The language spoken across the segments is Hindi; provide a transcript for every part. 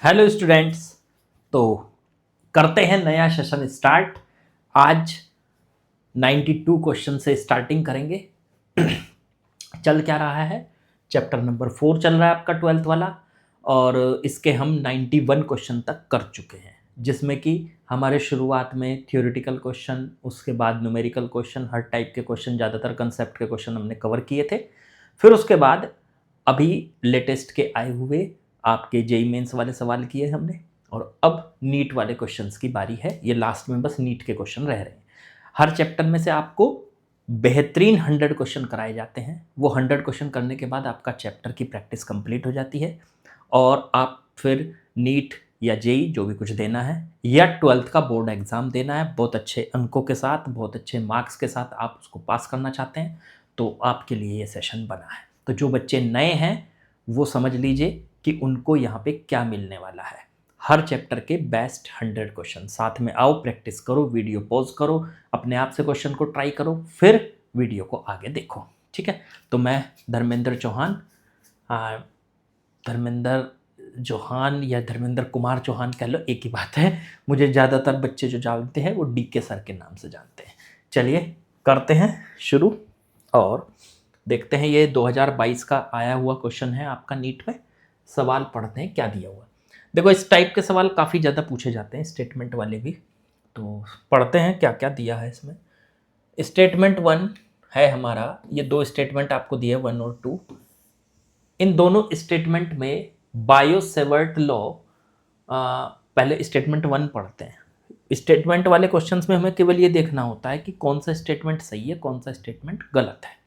Hello students. तो करते हैं नया सेशन स्टार्ट। आज 92 क्वेश्चन से स्टार्टिंग करेंगे। चल क्या रहा है, चैप्टर नंबर 4 चल रहा है आपका 12th वाला, और इसके हम 91 क्वेश्चन तक कर चुके हैं, जिसमें कि हमारे शुरुआत में थियोरेटिकल क्वेश्चन, उसके बाद न्यूमेरिकल क्वेश्चन, हर टाइप के क्वेश्चन, ज़्यादातर कंसेप्ट के क्वेश्चन हमने कवर किए थे। फिर उसके बाद अभी लेटेस्ट के आए हुए आपके जेई मेंस वाले सवाल किए हमने, और अब नीट वाले क्वेश्चंस की बारी है। ये लास्ट में बस नीट के क्वेश्चन रह रहे हैं। हर चैप्टर में से आपको बेहतरीन 100 क्वेश्चन कराए जाते हैं। वो 100 क्वेश्चन करने के बाद आपका चैप्टर की प्रैक्टिस कंप्लीट हो जाती है, और आप फिर नीट या जेई जो भी कुछ देना है, या 12th का बोर्ड एग्ज़ाम देना है, बहुत अच्छे अंकों के साथ, बहुत अच्छे मार्क्स के साथ आप उसको पास करना चाहते हैं, तो आपके लिए ये सेशन बना है। तो जो बच्चे नए हैं वो समझ लीजिए कि उनको यहाँ पे क्या मिलने वाला है। हर चैप्टर के बेस्ट 100 क्वेश्चन साथ में आओ, प्रैक्टिस करो, वीडियो पॉज करो, अपने आप से क्वेश्चन को ट्राई करो, फिर वीडियो को आगे देखो। ठीक है, तो मैं धर्मेंद्र चौहान, धर्मेंद्र चौहान या धर्मेंद्र कुमार चौहान कह लो, एक ही बात है। मुझे ज़्यादातर बच्चे जो जानते हैं वो डीके सर के नाम से जानते हैं। चलिए करते हैं शुरू, और देखते हैं ये 2022 का आया हुआ क्वेश्चन है आपका नीट में। सवाल पढ़ते हैं क्या दिया हुआ। देखो इस टाइप के सवाल काफ़ी ज़्यादा पूछे जाते हैं, स्टेटमेंट वाले भी। तो पढ़ते हैं क्या क्या दिया है इसमें। स्टेटमेंट 1 है हमारा, ये दो स्टेटमेंट आपको दिए 1 और 2। इन दोनों स्टेटमेंट में बायो-सेवर्ट लॉ, पहले स्टेटमेंट 1 पढ़ते हैं। स्टेटमेंट वाले क्वेश्चंस में हमें केवल ये देखना होता है कि कौन सा स्टेटमेंट सही है, कौन सा स्टेटमेंट गलत है।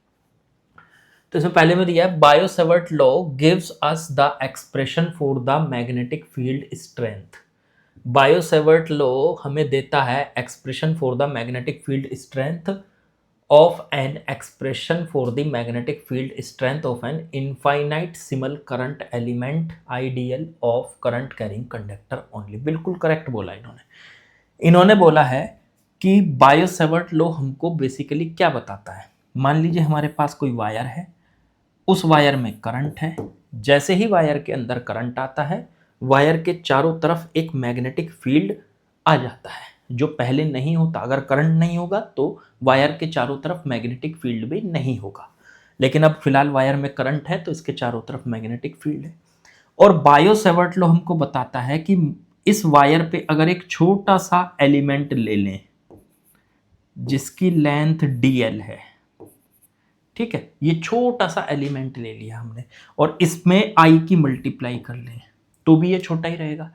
तो इसमें पहले में दिया है Biot-Savart law gives us the expression for the magnetic field strength. Biot-Savart law हमें देता है expression for the magnetic field strength of an expression for the magnetic field strength of an infinite सिमल current element ideal of current carrying conductor only. बिल्कुल करेक्ट बोला इन्होंने बोला है कि बायो-सेवर्ट लॉ हमको बेसिकली क्या बताता है। मान लीजिए हमारे पास कोई वायर है, उस वायर में करंट है। जैसे ही वायर के अंदर करंट आता है, वायर के चारों तरफ एक मैग्नेटिक फील्ड आ जाता है, जो पहले नहीं होता। अगर करंट नहीं होगा तो वायर के चारों तरफ मैग्नेटिक फील्ड भी नहीं होगा, लेकिन अब फिलहाल वायर में करंट है तो इसके चारों तरफ मैग्नेटिक फील्ड है। और बायो-सेवर्ट लॉ हमको बताता है कि इस वायर पे अगर एक छोटा सा एलिमेंट ले लें जिसकी लेंथ dl है, ठीक है, ये छोटा सा एलिमेंट ले लिया हमने, और इसमें आई की मल्टीप्लाई कर लें तो भी ये छोटा ही रहेगा।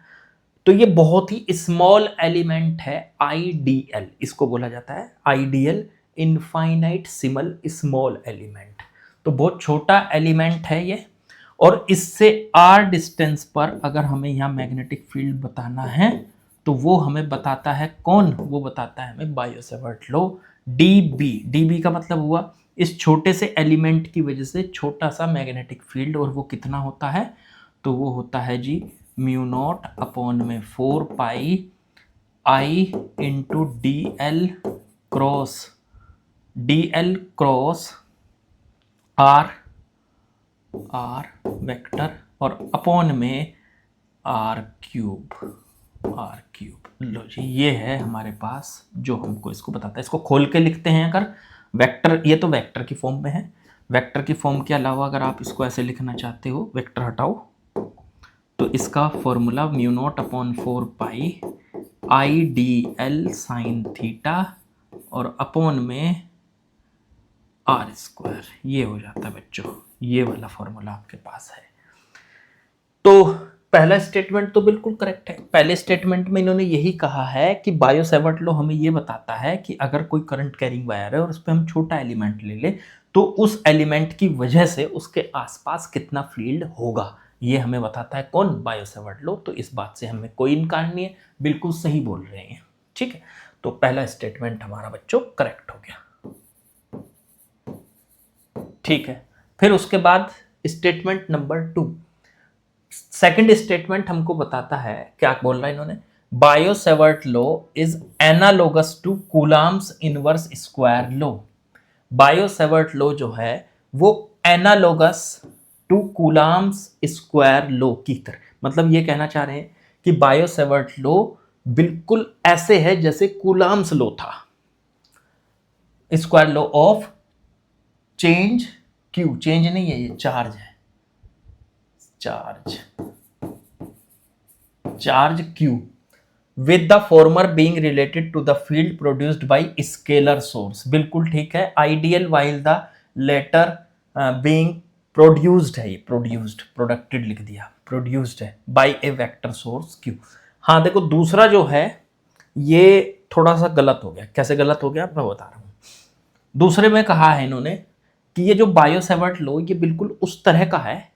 तो ये बहुत ही स्मॉल एलिमेंट है, आईडीएल इसको बोला जाता है, आईडीएल इनफाइनाइट सिमल स्मॉल एलिमेंट। तो बहुत छोटा एलिमेंट है ये, और इससे आर डिस्टेंस पर अगर हमें यहाँ मैग्नेटिक फील्ड बताना है तो वो हमें बताता है कौन, वो बताता है हमें बायो-सेवर्ट लॉ डीबी। डीबी का मतलब हुआ इस छोटे से एलिमेंट की वजह से छोटा सा मैग्नेटिक फील्ड, और वो कितना होता है, तो वो होता है जी म्यू नॉट अपॉन में 4 pi I into D L cross R vector, और अपॉन में आर क्यूब। लो जी, ये है हमारे पास जो हमको इसको बताता है। इसको खोल के लिखते हैं अगर वेक्टर, ये तो वेक्टर की फॉर्म में है। वेक्टर की फॉर्म के अलावा अगर आप इसको ऐसे लिखना चाहते हो, वेक्टर हटाओ, तो इसका formula mu naught upon 4 pi I D L sine theta और अपॉन में आर स्क्वायर, ये हो जाता है बच्चों। ये वाला फॉर्मूला आपके पास है। तो पहला स्टेटमेंट तो बिल्कुल करेक्ट है। पहले स्टेटमेंट में इन्होंने यही कहा है कि बायो-सेवर्ट लॉ हमें ये बताता है कि अगर कोई करंट कैरिंग वायर है और उस पर हम छोटा एलिमेंट ले ले तो उस एलिमेंट की वजह से उसके आसपास कितना फील्ड होगा, ये हमें बताता है कौन, बायो-सेवर्ट लॉ। तो इस बात से हमें कोई इनकार नहीं है, बिल्कुल सही बोल रहे हैं। ठीक है, तो पहला स्टेटमेंट हमारा बच्चों करेक्ट हो गया। ठीक है, फिर उसके बाद स्टेटमेंट नंबर 2। सेकंड स्टेटमेंट हमको बताता है, क्या बोल रहा है इन्होंने, Biot Savart law is analogous to Coulomb's inverse square law. Biot Savart law जो है वो analogous to Coulomb's square law की तरह, मतलब ये कहना चाह रहे हैं कि बायो-सेवर्ट लॉ बिल्कुल ऐसे है जैसे कूलाम्स लॉ था, square law of change Q, change नहीं है ये, चार्ज है, charge Q with the former being related to the field produced by scalar source. बिल्कुल ठीक है, ideal while the latter being produced है, ये प्रोड्यूस्ड, प्रोडक्टेड लिख दिया, प्रोड्यूस्ड है by a vector source Q. हाँ देखो दूसरा जो है ये थोड़ा सा गलत हो गया। कैसे गलत हो गया मैं बता रहा हूँ। दूसरे में कहा है इन्होंने कि ये जो बायो-सेवर्ट लॉ ये बिल्कुल उस तरह का है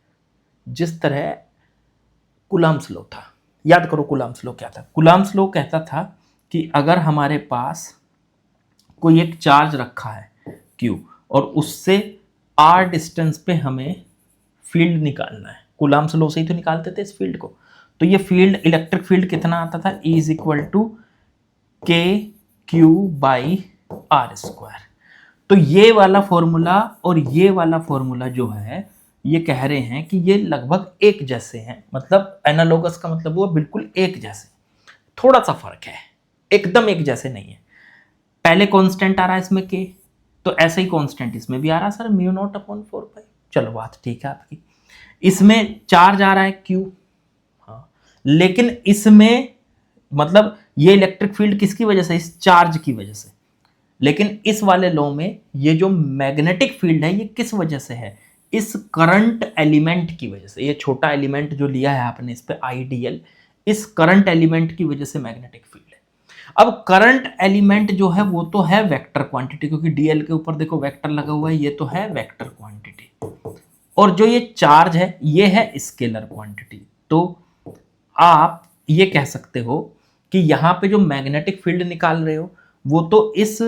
जिस तरह कूलाम्स लॉ था। याद करो कूलाम्स लॉ क्या था। कूलाम्स लॉ कहता था कि अगर हमारे पास कोई एक चार्ज रखा है Q और उससे r डिस्टेंस पे हमें फील्ड निकालना है, कूलाम्स लॉ से ही तो निकालते थे इस फील्ड को, तो ये फील्ड, इलेक्ट्रिक फील्ड कितना आता था, E इज इक्वल टू के क्यू बाई आर स्क्वायर। तो ये वाला फॉर्मूला और ये वाला फॉर्मूला जो है ये कह रहे हैं कि ये लगभग एक जैसे हैं, मतलब एनालोगस का मतलब वो बिल्कुल एक जैसे, थोड़ा सा फर्क है, एकदम एक जैसे नहीं है। पहले कांस्टेंट आ रहा है इसमें के, तो ऐसे ही कांस्टेंट इसमें भी आ रहा है सर म्यू नॉट अपॉन 4 पाई। चलो बात ठीक है आपकी। इसमें चार्ज आ रहा है क्यू, हाँ, लेकिन इसमें मतलब ये इलेक्ट्रिक फील्ड किसकी वजह से, इस चार्ज की वजह से। लेकिन इस वाले लॉ में ये जो मैग्नेटिक फील्ड है ये किस वजह से है, इस करंट एलिमेंट की वजह से। ये छोटा एलिमेंट जो लिया है आपने इस पे आईडीएल, इस करंट एलिमेंट की वजह से मैग्नेटिक फील्ड है। अब करंट एलिमेंट जो है वो तो है वेक्टर क्वांटिटी, क्योंकि डीएल के ऊपर देखो वेक्टर लगा हुआ है, ये तो है वेक्टर क्वांटिटी, और जो ये चार्ज है ये है स्केलर क्वांटिटी। तो आप ये कह सकते हो कि यहां पे जो मैग्नेटिक फील्ड निकाल रहे हो वो तो इस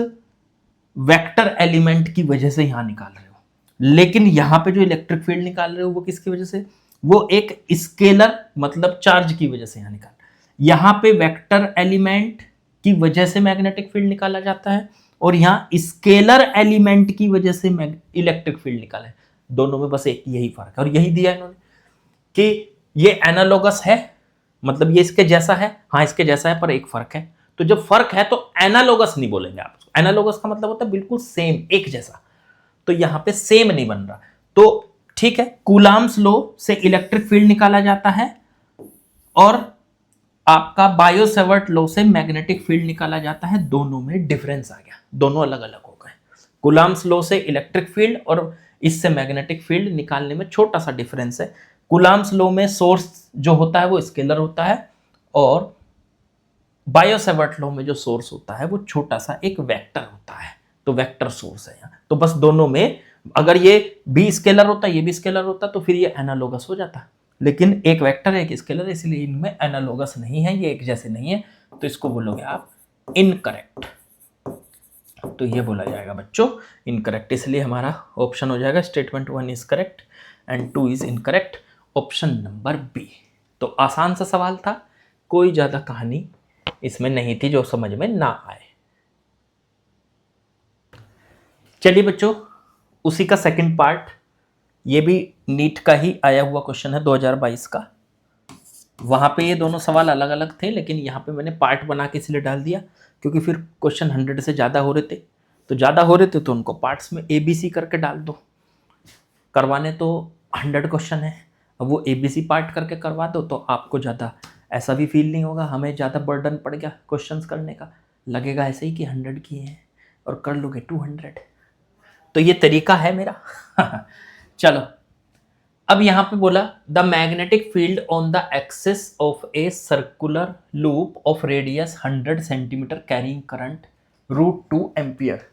वेक्टर एलिमेंट की वजह से यहां निकाल रहे हो, लेकिन यहां पे जो इलेक्ट्रिक फील्ड निकाल रहे हो वो किसकी वजह से, वो एक स्केलर मतलब चार्ज की वजह से यहां निकाल। यहां पे वेक्टर एलिमेंट की वजह से मैग्नेटिक फील्ड निकाला जाता है और यहां स्केलर एलिमेंट की वजह से इलेक्ट्रिक फील्ड निकाला है। दोनों में बस एक यही फर्क है, और यही दिया इन्होंने कि ये एनालोगस है, मतलब ये इसके जैसा है, हाँ इसके जैसा है पर एक फर्क है। तो जब फर्क है तो एनालोगस नहीं बोलेंगे आप उसको। एनालोगस का मतलब होता है बिल्कुल सेम, एक जैसा। तो यहां पे सेम नहीं बन रहा, तो ठीक है, कूलाम्स लॉ से इलेक्ट्रिक फील्ड निकाला जाता है और आपका बायो-सेवर्ट लॉ से मैग्नेटिक फील्ड निकाला जाता है। दोनों में डिफरेंस आ गया, दोनों अलग अलग हो गए। कूलाम्स लॉ से इलेक्ट्रिक फील्ड और इससे मैग्नेटिक फील्ड निकालने में छोटा सा डिफरेंस है। कूलाम्स लॉ में सोर्स जो होता है वो स्केलर होता है, और बायो-सेवर्ट लॉ में जो सोर्स होता है वो छोटा सा एक वेक्टर होता है, तो वेक्टर सोर्स है यहाँ। तो बस दोनों में अगर ये भी स्केलर होता, ये भी स्केलर होता, तो फिर ये एनालोगस हो जाता, लेकिन एक वेक्टर है एक स्केलर, इसलिए इनमें एनालोगस नहीं है, ये एक जैसे नहीं है, तो इसको बोलोगे आप इनकरेक्ट। तो ये बोला जाएगा बच्चों इनकरेक्ट, इसलिए हमारा ऑप्शन हो जाएगा statement 1 is correct and 2 is incorrect, option number B. तो आसान सा सवाल था, कोई ज्यादा कहानी इसमें नहीं थी जो समझ में ना आए। चलिए बच्चों, उसी का सेकंड पार्ट, ये भी नीट का ही आया हुआ क्वेश्चन है 2022 का। वहां पे ये दोनों सवाल अलग अलग थे, लेकिन यहाँ पे मैंने पार्ट बना के इसलिए डाल दिया क्योंकि फिर क्वेश्चन 100 से ज़्यादा हो रहे थे, तो उनको पार्ट्स में ABC करके डाल दो। करवाने तो 100 क्वेश्चन है, अब वो ABC पार्ट करके करवा दो तो आपको ज़्यादा ऐसा भी फील नहीं होगा हमें ज़्यादा बर्डन पड़ गया क्वेश्चंस करने का, लगेगा ऐसे ही कि 100 किए हैं और कर लोगे 200। तो ये तरीका है मेरा। चलो, अब यहां पे बोला the magnetic field on the axis of a circular loop of radius 100 centimetre carrying current √2 ampere,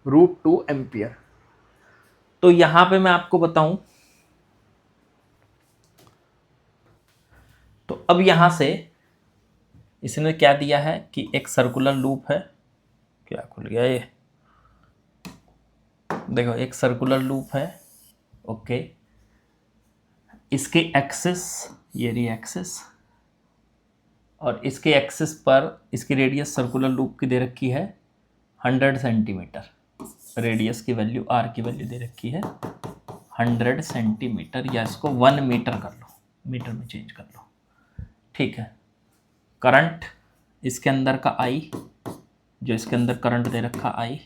√2 ampere. तो यहां पे मैं आपको बताऊं, तो अब यहां से इसने क्या दिया है कि एक सर्कुलर लूप है, क्या खुल गया ये, देखो एक सर्कुलर लूप है, ओके, इसके एक्सिस, ये रही एक्सिस, और इसके एक्सिस पर इसकी रेडियस सर्कुलर लूप की दे रखी है 100 सेंटीमीटर, रेडियस की वैल्यू आर की वैल्यू दे रखी है 100 सेंटीमीटर, या इसको 1 मीटर कर लो, मीटर में चेंज कर लो। ठीक है। करंट इसके अंदर का आई, जो इसके अंदर करंट दे रखा आई,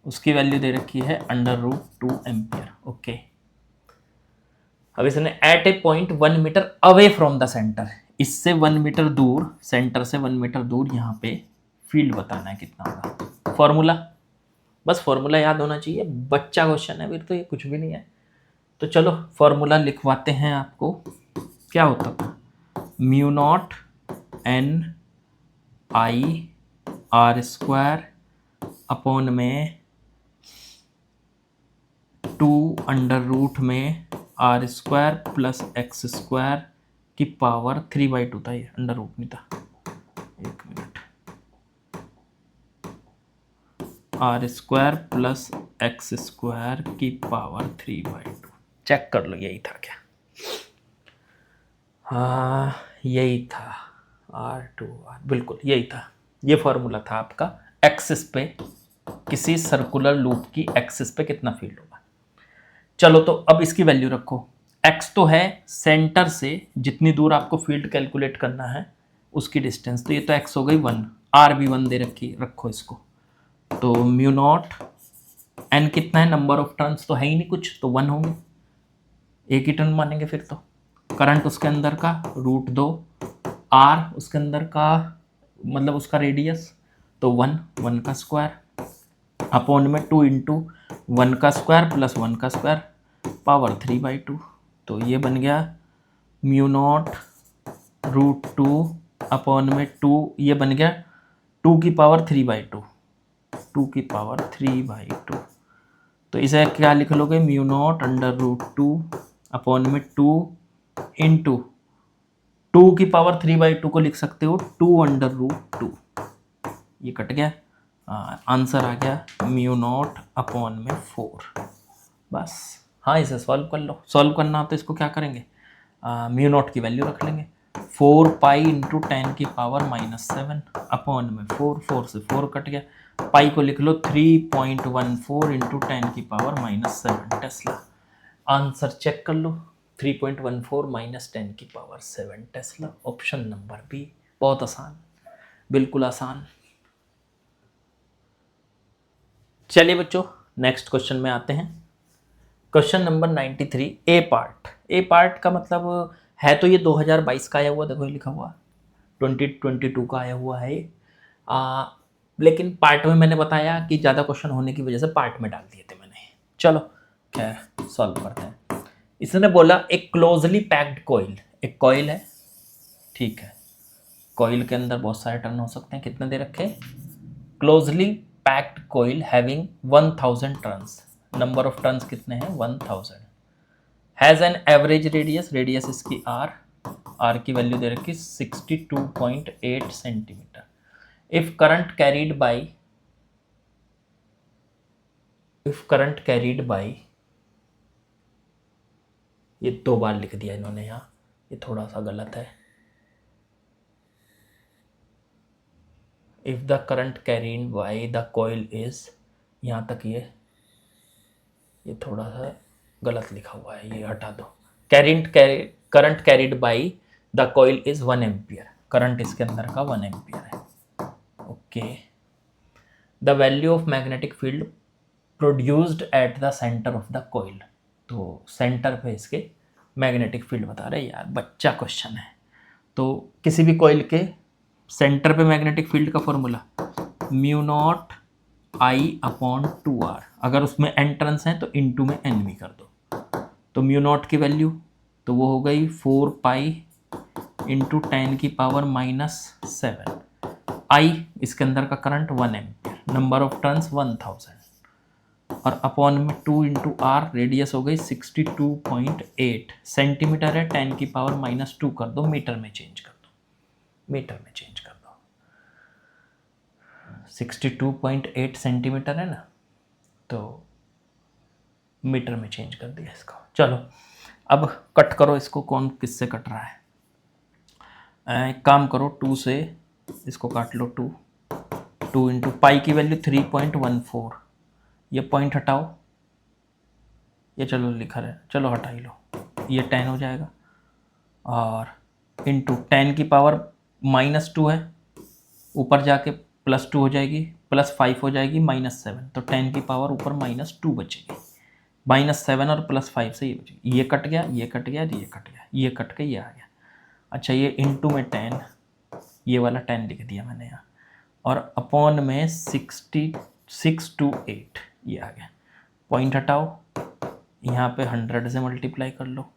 उसकी वैल्यू दे रखी है √2 एम्पियर। ओके। अब इसने at a point 1 metre away from the centre, इससे 1 मीटर दूर, सेंटर से 1 मीटर दूर यहाँ पे फील्ड बताना है कितना होगा। फॉर्मूला, बस फॉर्मूला याद होना चाहिए, बच्चा क्वेश्चन है फिर तो ये कुछ भी नहीं है। तो चलो फॉर्मूला लिखवाते हैं आपको। क्या होता था, mu naught N I R square upon में 2 अंडर रूट में R square plus X square की पावर 3/2 था, ये अंडर रूट नहीं था। एक मिनट, R square plus X square की पावर 3/2। चेक कर लो यही था क्या? हाँ यही था, R2R, बिल्कुल यही था। ये फॉर्मूला था आपका, एक्सिस पे, किसी सर्कुलर लूप की एक्सिस पे कितना फील्ड होगा। चलो तो अब इसकी वैल्यू रखो। x तो है सेंटर से जितनी दूर आपको फील्ड कैलकुलेट करना है उसकी डिस्टेंस, तो ये तो x हो गई 1, r भी 1 दे रखी, रखो इसको। तो म्यू नॉट n कितना है, नंबर ऑफ टर्न्स तो है ही नहीं कुछ, तो 1 होंगे, एक ही टर्न मानेंगे फिर तो। करंट उसके अंदर का √2, r उसके अंदर का मतलब उसका रेडियस, तो 1 का स्क्वायर अपॉन में 2 इंटू 1 का स्क्वायर प्लस 1 का स्क्वायर पावर 3/2। तो ये बन गया म्यू नॉट √2 अपॉन में 2, ये बन गया 2 की पावर 3/2, 2 की पावर 3/2। तो इसे क्या लिख लोगे, म्यू नॉट अंडर √2 अपॉन में 2 इंटू 2 की पावर 3/2 को लिख सकते हो 2 अंडर √2, ये कट गया, आंसर आ गया म्यू नॉट अपॉन में 4। बस हाँ, इसे सॉल्व कर लो। सॉल्व करना हो तो इसको क्या करेंगे, म्यू नॉट की वैल्यू रख लेंगे, 4 पाई इंटू 10 की पावर -7 अपॉन में 4, 4 से 4 कट गया, पाई को लिख लो 3.14 इंटू 10 की पावर -7 टेस्ला। आंसर चेक कर लो, 3.14 माइनस 10 की power 7 tesla. Option number B, बहुत आसान, बिल्कुल आसान। चलिए बच्चों नेक्स्ट क्वेश्चन में आते हैं। क्वेश्चन नंबर 93, ए पार्ट। ए पार्ट का मतलब है तो ये 2022 का आया हुआ, देखो ये लिखा हुआ 2022 का आया हुआ है। लेकिन पार्ट में मैंने बताया कि ज़्यादा क्वेश्चन होने की वजह से पार्ट में डाल दिए थे मैंने। चलो खैर सॉल्व करते हैं। इसने बोला एक क्लोजली पैक्ड कॉइल, एक कॉइल है, ठीक है, कॉइल के अंदर बहुत सारे टर्न हो सकते हैं, कितने दे रखे, closely packed coil having 1000 turns, number of turns कितने हैं 1000, has an average radius, radius इसकी r की वैल्यू दे रखी 62.8 centimetre. If current carried by, ये 2 बार लिख दिया इन्होंने यहाँ, ये थोड़ा सा गलत है। If the current carried by the coil is, यहाँ तक ये थोड़ा सा गलत लिखा हुआ है, ये हटा दो। Current carried by the coil is 1 ampere, current इसके अंदर का 1 एम्पियर है। Okay, the value of magnetic field produced at the centre of the coil, तो सेंटर पे इसके मैग्नेटिक फील्ड बता रहे हैं। यार बच्चा क्वेश्चन है, तो किसी भी कॉइल के सेंटर पे मैग्नेटिक फील्ड का formula mu naught I upon 2r, अगर उसमें n टर्न्स हैं तो इनटू में n भी कर दो, तो म्यू नॉट की वैल्यू तो वो हो गई 4 पाई इंटू 10 की पावर -7, i इसके अंदर का current 1 ampere, number of turns 1000 और अपॉन में 2 इंटू आर, रेडियस हो गई 62.8 सेंटीमीटर है, 10 की पावर -2 कर दो, मीटर में चेंज कर दो, मीटर में चेंज कर दो, 62.8 सेंटीमीटर है ना, तो मीटर में चेंज कर दिया इसको। चलो अब कट करो इसको, कौन किससे कट रहा है, एक काम करो 2 से इसको काट लो, 2 इंटू पाई की वैल्यू 3.14, ये पॉइंट हटाओ, ये चलो लिखा रहे, चलो हटा ही लो, ये 10 हो जाएगा और इंटू 10 की पावर -2 है, ऊपर जाके +2 हो जाएगी, +5 हो जाएगी, -7, तो 10 की पावर ऊपर -2 बचेगी। -7 और +5 से ये बचेगी, ये कट गया, ये कट गया, ये कट गया, ये कट के ये आ गया। अच्छा, ये इंटू में 10, ये वाला 10 लिख दिया मैंने यहाँ, और अपॉन में 6 to 8 ये आ गया। पॉइंट हटाओ, यहाँ पे 100 से मल्टीप्लाई कर लो,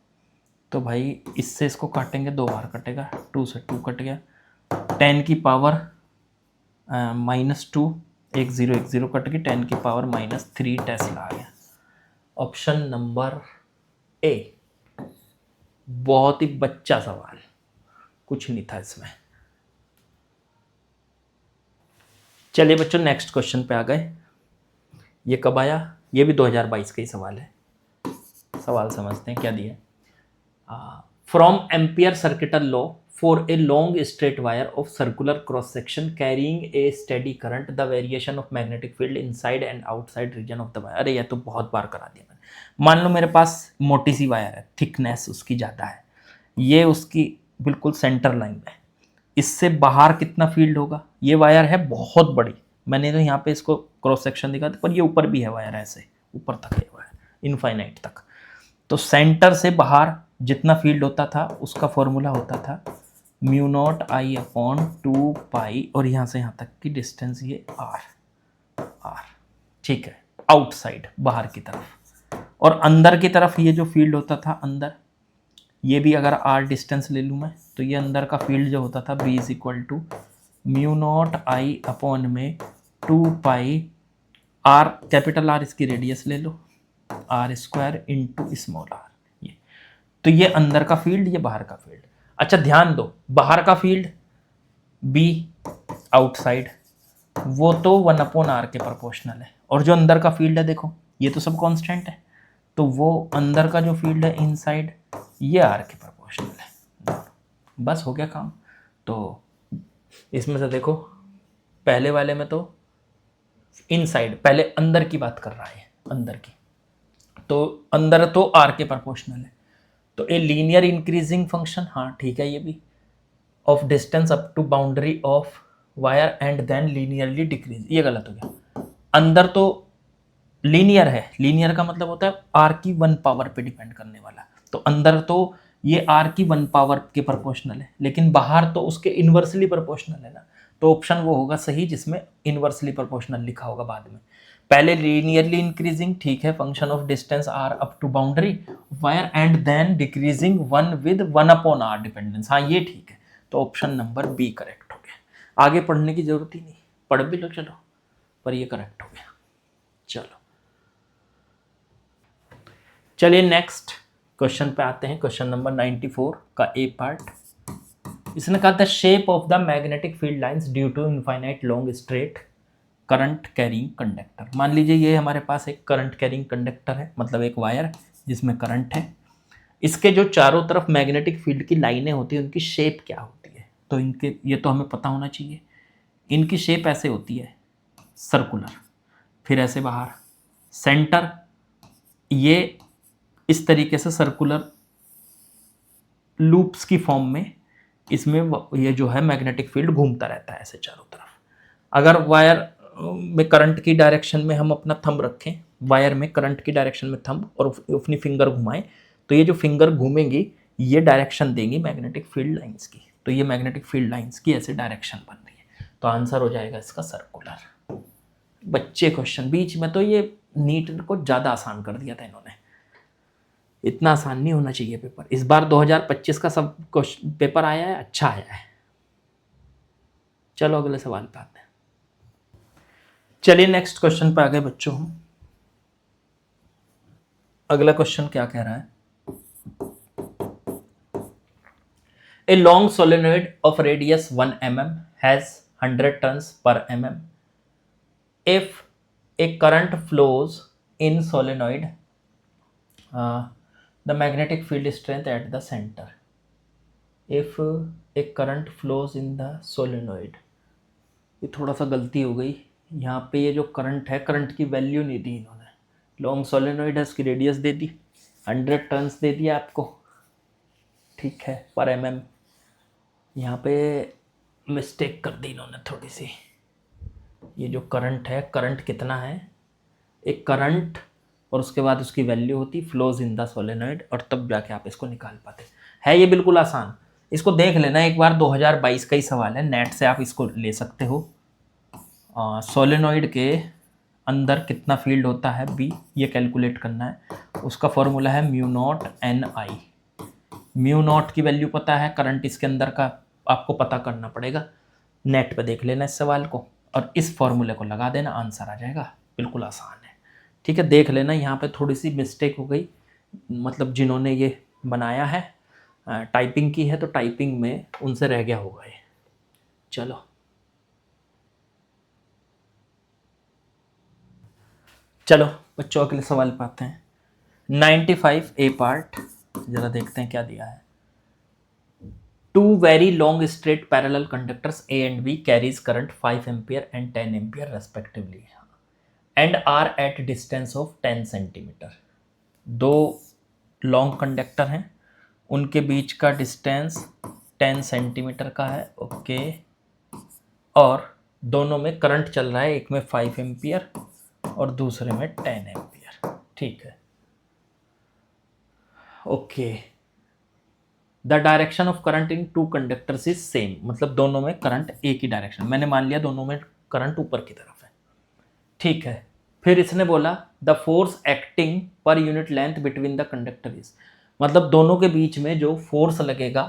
तो भाई इससे इसको काटेंगे 2 बार कटेगा, 2 से 2 कट गया, 10 की पावर -2, 1 0 कट गई, 10 की पावर -3 टेस्ला आ गया। Option number A. बहुत ही बच्चा सवाल, कुछ नहीं था इसमें। चलिए बच्चों, नेक्स्ट क्वेश्चन पे आ गए। ये कब आया? ये भी 2022 का ही सवाल है। सवाल समझते हैं क्या दिया। From ampere circuital law for a long straight wire of circular cross section carrying a steady current the variation of magnetic field inside and outside region of the wire. अरे ये तो बहुत बार करा दिया मैंने। मान लो मेरे पास मोटी सी वायर है, थिकनेस उसकी ज़्यादा है, ये उसकी बिल्कुल सेंटर लाइन में, इससे बाहर कितना फील्ड होगा? ये वायर है बहुत बड़ी, मैंने तो यहाँ पे इसको क्रॉस सेक्शन दिखा था, पर ये ऊपर भी है वायर, ऐसे ऊपर तक है वायर, इनफाइनाइट तक। तो सेंटर से बाहर जितना फील्ड होता था उसका फॉर्मूला होता था μ0I/2 और यहाँ से यहाँ तक की डिस्टेंस ये r। ठीक है, आउटसाइड बाहर की तरफ, और अंदर की तरफ ये जो फील्ड होता था अंदर, ये भी अगर r डिस्टेंस ले लूँ मैं, तो ये अंदर का फील्ड जो होता था B = μ0I/2 r, capital R इसकी रेडियस ले लो, r² × स्मॉल r। ये तो ये अंदर का फील्ड, ये बाहर का फील्ड। अच्छा ध्यान दो, बाहर का फील्ड B आउटसाइड, वो तो 1/r के प्रोपोर्शनल है, और जो अंदर का फील्ड है देखो, ये तो सब कांस्टेंट है, तो वो अंदर का जो फील्ड है इनसाइड, ये r के प्रोपोर्शनल है। बस हो गया काम। तो इसमें से देखो, पहले वाले में तो इनसाइड, पहले अंदर की बात कर रहा है, अंदर की, तो अंदर तो r के प्रोपोर्शनल है, तो ए लीनियर इंक्रीजिंग फंक्शन, हाँ ठीक है, ये भी of distance up to boundary of wire and then linearly decrease, ये गलत हो गया। अंदर तो लीनियर है, लीनियर का मतलब होता है r की 1 पावर पे डिपेंड करने वाला, तो अंदर तो ये r की 1 पावर के प्रोपोर्शनल है, लेकिन बाहर तो उसके इन्वर्सली प्रोपोर्शनल है ना, तो ऑप्शन वो होगा सही जिसमें इन्वर्सली प्रोपोर्शनल लिखा होगा बाद में। पहले लीनियरली इंक्रीजिंग, ठीक है, function of distance r up to boundary wire and then decreasing 1 with 1/r dependence, हाँ ये ठीक है, तो ऑप्शन नंबर बी करेक्ट हो गया। आगे पढ़ने की जरूरत ही नहीं, पढ़ भी लो चलो, पर ये करेक्ट हो गया। चलो चलिए नेक्स्ट क्वेश्चन पे आते हैं, क्वेश्चन नंबर 94 का ए पार्ट। इसने कहा था shape of the magnetic field lines due to infinite long straight current carrying conductor. मान लीजिए ये हमारे पास एक करंट कैरिंग कंडक्टर है, मतलब एक वायर जिसमें करंट है, इसके जो चारों तरफ मैग्नेटिक फील्ड की लाइनें होती हैं उनकी शेप क्या होती है? तो इनके, ये तो हमें पता होना चाहिए। इनकी शेप ऐसे होती है, सर्कुलर, फिर ऐसे बाहर, सेंटर, ये इस तरीके से सर्कुलर लूप्स की फॉर्म में, इसमें ये जो है मैग्नेटिक फील्ड घूमता रहता है ऐसे चारों तरफ। अगर वायर में करंट की डायरेक्शन में हम अपना थंब रखें, वायर में करंट की डायरेक्शन में थंब और अपनी फिंगर घुमाएं, तो ये जो फिंगर घूमेंगी ये डायरेक्शन देंगी मैग्नेटिक फील्ड लाइंस की, तो ये मैग्नेटिक फील्ड लाइंस की ऐसे डायरेक्शन बन रही है, तो आंसर हो जाएगा इसका सर्कुलर। बच्चे क्वेश्चन बीच में, तो ये नीट को ज़्यादा आसान कर दिया था इन्होंने, इतना आसान नहीं होना चाहिए पेपर। इस बार 2025 का सब क्वेश्चन पेपर आया है, अच्छा आया है। चलो अगले सवाल पे आते हैं। चलिए नेक्स्ट क्वेश्चन पे आ गए बच्चों हम। अगला क्वेश्चन क्या कह रहा है? A long solenoid of radius 1 mm has 100 turns per mm. If a current flows in solenoid, the magnetic field strength at the center. If a current flows in the solenoid, ये थोड़ा सा गलती हो गई यहाँ पे, ये जो करंट है, करंट की वैल्यू नहीं दी इन्होंने। लॉन्ग सोलेनॉइड है, इसकी रेडियस दे दी, 100 टर्न्स दे दिया आपको, ठीक है, पर mm। यहाँ पे मिस्टेक कर दी इन्होंने थोड़ी सी। ये जो करंट है, करंट कितना है, एक करंट और उसके बाद उसकी वैल्यू होती फ्लोज इन द सोलेनॉइड, और तब जाके आप इसको निकाल पाते है। ये बिल्कुल आसान, इसको देख लेना एक बार, 2022 का ही सवाल है, नेट से आप इसको ले सकते हो। सोलेनॉइड के अंदर कितना फील्ड होता है बी, ये कैलकुलेट करना है। उसका फॉर्मूला है म्यू नॉट एन आई। म्यू नॉट की वैल्यू पता है, करंट इसके अंदर का आपको पता करना पड़ेगा। नेट पे देख लेना इस सवाल को और इस फॉर्मूले को लगा देना, आंसर आ जाएगा। बिल्कुल आसान है, ठीक है। देख लेना यहाँ पे थोड़ी सी मिस्टेक हो गई, मतलब जिन्होंने ये बनाया है, टाइपिंग की है, तो टाइपिंग में उनसे रह गया होगा ये। चलो चलो बच्चों अगले सवाल पे आते हैं। 95 ए पार्ट, जरा देखते हैं क्या दिया है। Two very long straight parallel conductors A and B carries current 5 ampere and 10 ampere respectively and are at distance of 10 centimetre. दो लॉन्ग कंडक्टर हैं, उनके बीच का डिस्टेंस 10 सेंटीमीटर का है, ओके। और दोनों में करंट चल रहा है, एक में 5 एम्पियर और दूसरे में 10 एम्पियर, ठीक है, okay. The direction of current in two conductors is same, मतलब दोनों में करंट एक ही डायरेक्शन, मैंने मान लिया दोनों में करंट ऊपर की तरफ है, ठीक है। फिर इसने बोला the force acting per unit length between the conductor is, मतलब दोनों के बीच में जो फोर्स लगेगा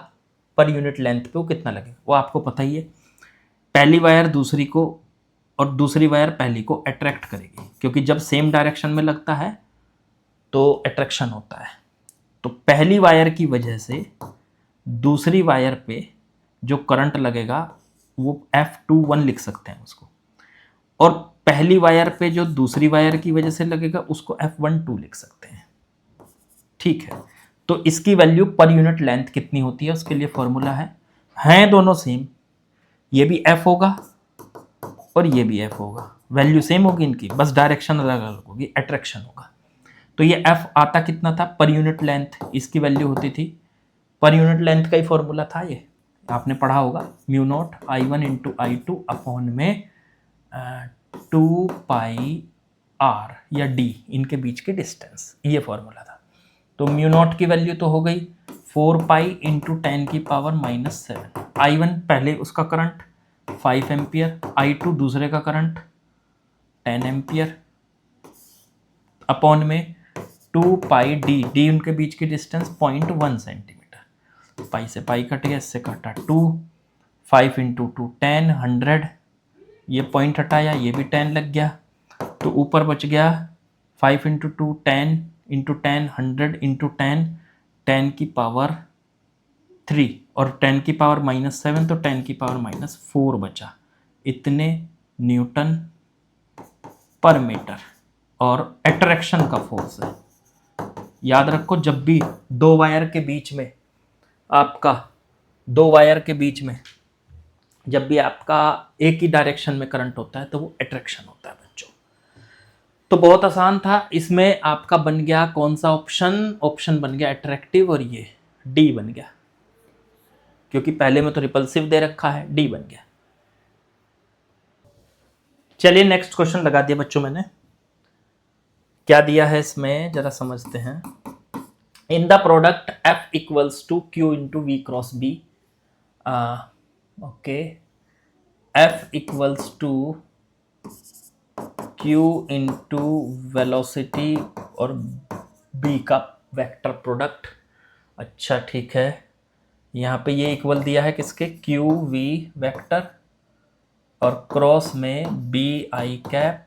पर यूनिट लेंथ पे वो कितना लगेगा, वो आपको पता ही है। पहली वायर दूसरी को और दूसरी वायर पहली को अट्रैक्ट करेगी, क्योंकि जब सेम डायरेक्शन में लगता है तो अट्रैक्शन होता है। तो पहली वायर की वजह से दूसरी वायर पे जो करंट लगेगा वो F21 लिख सकते हैं उसको, और पहली वायर पे जो दूसरी वायर की वजह से लगेगा उसको F12 लिख सकते हैं, ठीक है। तो इसकी वैल्यू पर यूनिट लेंथ कितनी होती है उसके लिए फॉर्मूला है, हैं दोनों सेम, ये भी F होगा और ये भी F होगा, वैल्यू सेम होगी इनकी, बस डायरेक्शन अलग अलग होगी, अट्रैक्शन होगा। तो ये F आता कितना था पर यूनिट लेंथ, इसकी वैल्यू होती थी, पर यूनिट लेंथ का ही फॉर्मूला था ये, आपने पढ़ा होगा, mu naught I1 into I2 upon में 2 पाई R या D, इनके बीच की डिस्टेंस, ये फॉर्मूला था। तो म्यू नॉट की वैल्यू तो हो गई 4 पाई इंटू 10 की पावर -7। I1 पहले उसका करंट 5 एम्पियर, I2 दूसरे का करंट 10 एम्पियर, अपॉन में 2 पाई डी उनके बीच की डिस्टेंस 0.1 सेंटीमीटर। पाई से पाई कट गया, इससे कटा 2, 5 इंटू 2 10, 100, ये पॉइंट हटाया, ये भी 10 लग गया, तो ऊपर बच गया 5 इंटू 2 10 इंटू 10 100 इंटू 10 10 की पावर 3 और 10 की पावर -7, तो 10 की पावर -4 बचा, इतने न्यूटन पर मीटर। और अट्रैक्शन का फोर्स है, याद रखो, जब भी दो वायर के बीच में आपका, दो वायर के बीच में जब भी आपका एक ही डायरेक्शन में करंट होता है तो वो अट्रैक्शन होता है बच्चों। तो बहुत आसान था, इसमें आपका बन गया कौन सा ऑप्शन, ऑप्शन बन गया अट्रैक्टिव, और ये डी बन गया, क्योंकि पहले में तो रिपल्सिव दे रखा है, डी बन गया। चलिए नेक्स्ट क्वेश्चन लगा दिया बच्चों मैंने, क्या दिया है इसमें जरा समझते हैं। In the product F equals to Q into V cross B, okay, F equals to Q into velocity और B का वेक्टर प्रोडक्ट, अच्छा ठीक है। यहाँ पे ये इक्वल दिया है किसके, क्यू वी वेक्टर, और क्रॉस में B I cap,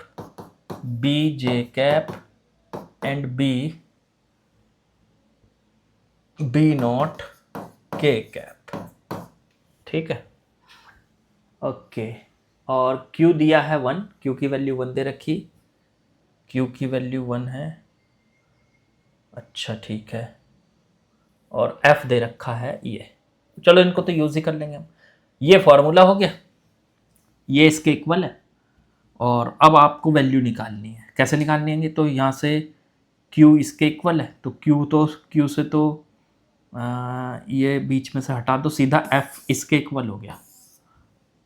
B J cap and B naught K cap, ठीक है, ओके। और Q दिया है 1, Q की वैल्यू 1 दे रखी, Q की वैल्यू 1 है, अच्छा ठीक है, और F दे रखा है ये, चलो इनको तो यूज ही कर लेंगे हम। ये फॉर्मूला हो गया, ये इसके इक्वल है, और अब आपको वैल्यू निकालनी है, कैसे निकालनी है, तो यहाँ से Q इसके इक्वल है, तो Q से तो ये बीच में से हटा दो, सीधा एफ इसके इक्वल हो गया।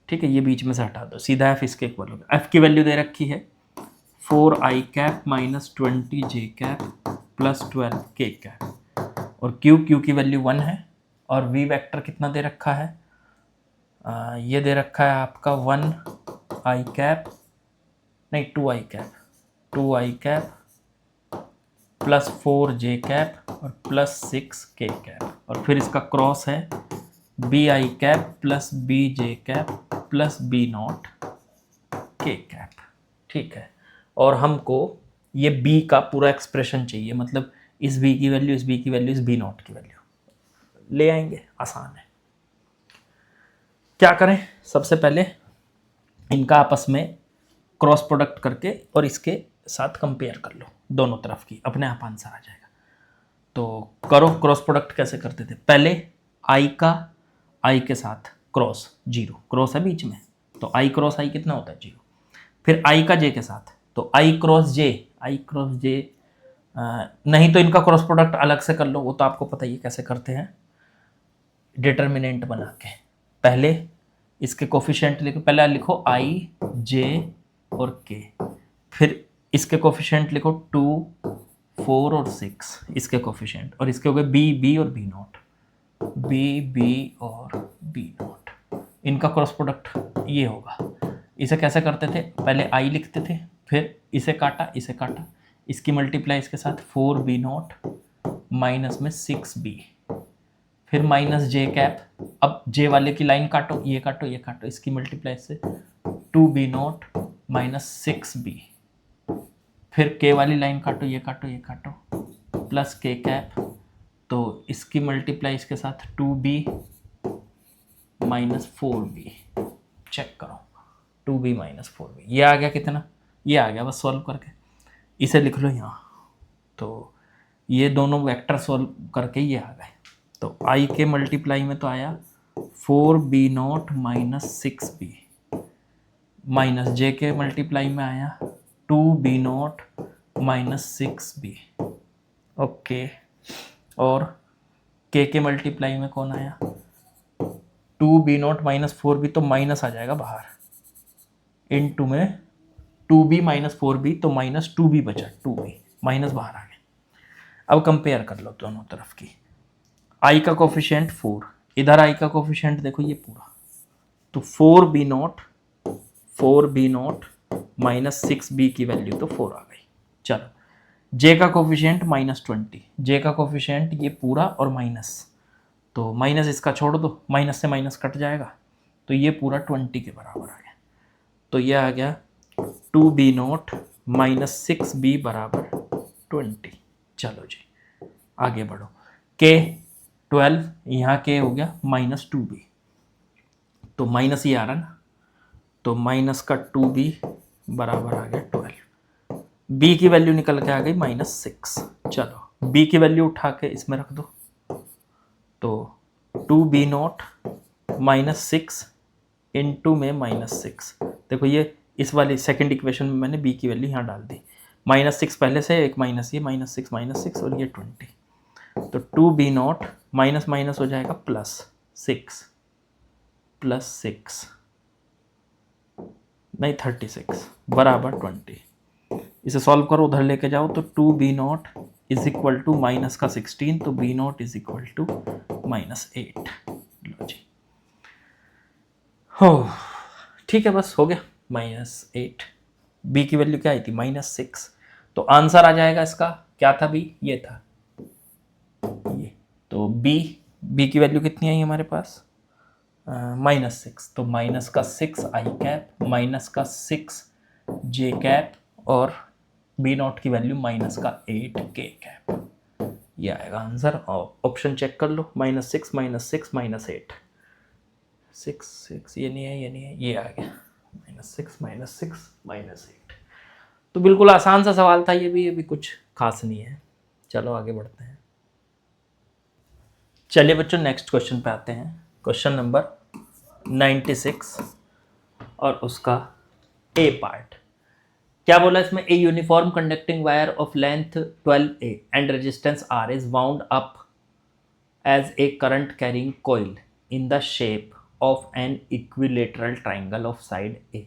ठीक है, ये बीच में से हटा दो, सीधा एफ इसके इक्वल हो गया। एफ की वैल्यू दे रखी है 4i cap minus 20j cap plus 12k cap, और क्यू की वैल्यू 1 है, और वी वेक्टर कितना दे रखा है, ये दे रखा है आपका 1i कैप, नहीं 2i cap, 2i cap plus 4j cap और प्लस 6k कैप, और फिर इसका क्रॉस है bi cap plus bj cap plus b not k cap. ठीक है, और हमको ये b का पूरा एक्सप्रेशन चाहिए, मतलब इस b की वैल्यू, इस b की वैल्यू, इस b नॉट की वैल्यू ले आएंगे, आसान है। क्या करें, सबसे पहले इनका आपस में क्रॉस प्रोडक्ट करके और इसके साथ कंपेयर कर लो, दोनों तरफ की, अपने आप आंसर आ जाएगा। तो करो, क्रॉस प्रोडक्ट कैसे करते थे, पहले i का i के साथ क्रॉस, जीरो क्रॉस है बीच में, तो i क्रॉस i कितना होता है, जीरो। फिर i का j के साथ, तो i क्रॉस j, नहीं तो इनका क्रॉस प्रोडक्ट अलग से कर लो, वो तो आपको पता ही है कैसे करते हैं, डिटर्मिनेंट बना के। पहले इसके कोफिशिएंट लिखो, पहले लिखो i j और k, फिर इसके कोफिशिएंट लिखो 2 4 और 6 इसके कोफिशिएंट, और इसके हो गए b और b नॉट, b और b नॉट, इनका क्रॉस प्रोडक्ट ये होगा। इसे कैसे करते थे, पहले i लिखते थे, फिर इसे काटा, इसकी मल्टीप्लाई इसके साथ 4b नॉट माइनस में 6b, फिर माइनस j कैप, अब j वाले की लाइन काटो, ये काटो, ये काटो, इसकी मल्टीप्लाई से 2b नॉट माइनस 6b, फिर k वाली लाइन काटो, ये काटो, ये काटो, प्लस k कैप, तो इसकी मल्टीप्लाई इसके साथ 2b माइनस 4b, चेक करो 2b माइनस 4b, ये आ गया कितना, ये आ गया, बस सॉल्व करके इसे लिख लो यहाँ। तो ये दोनों वेक्टर सॉल्व करके ये आ गए, तो i के मल्टीप्लाई में तो आया 4b not minus 6b, minus j के मल्टीप्लाई में आया 2b not minus 6b, okay, और k के मल्टीप्लाई में कौन आया 2b नॉट माइनस 4b, तो माइनस आ जाएगा बाहर, इन टू में 2b माइनस 4b, तो माइनस 2b बचा, 2b माइनस बाहर आ गया। अब कंपेयर कर लो दोनों तरफ की, i का कोफिशिएंट 4, इधर i का कोफिशिएंट देखो ये पूरा, तो 4b नॉट माइनस 6b की वैल्यू तो 4 आ गई। चलो j का कोफिशिएंट माइनस 20, j का कोफिशिएंट ये पूरा और माइनस, तो माइनस इसका छोड़ दो, माइनस से माइनस कट जाएगा, तो ये पूरा 20 के बराबर आ गया, तो ये आ गया 2b नॉट माइनस 6b बराबर 20। चलो जी आगे बढ़ो, k 12, यहाँ k हो गया माइनस 2b, तो माइनस ये आ रहा ना, तो माइनस का 2b बराबर आ गया 12, b की वैल्यू निकल के आ गई माइनस 6। चलो b की वैल्यू उठा के इसमें रख दो, तो 2b नॉट माइनस 6 इंटू में माइनस 6, देखो ये इस वाली सेकंड इक्वेशन में मैंने b की वैल्यू यहाँ डाल दी, माइनस 6 पहले से, एक माइनस ये माइनस 6 और ये 20, तो 2b नॉट माइनस माइनस हो जाएगा प्लस 6 नहीं 36 बराबर 20। इसे सॉल्व करो, उधर लेके जाओ, तो 2b naught is equal to minus का 16, तो b naught is equal to minus 8। लो जी, हो ठीक है, बस हो गया माइनस 8, b की वैल्यू क्या आई थी माइनस 6, तो आंसर आ जाएगा इसका, क्या था b, ये था ये, तो b की वैल्यू कितनी आई हमारे पास माइनस 6, तो माइनस का 6 i कैप माइनस का 6 j कैप और b नॉट की वैल्यू माइनस का 8 k कैप, ये आएगा आंसर। और ऑप्शन चेक कर लो, माइनस 6 माइनस 6 माइनस 8, 6 ये नहीं है, ये आ गया माइनस 6 माइनस 8। तो बिल्कुल आसान सा सवाल था ये भी कुछ खास नहीं है। चलो आगे बढ़ते हैं। चलिए बच्चों नेक्स्ट क्वेश्चन पे आते हैं, क्वेश्चन नंबर 96 और उसका ए पार्ट। क्या बोला इसमें, a uniform conducting wire of length 12a and resistance r is wound up as a current carrying coil in the shape of an equilateral triangle of side a.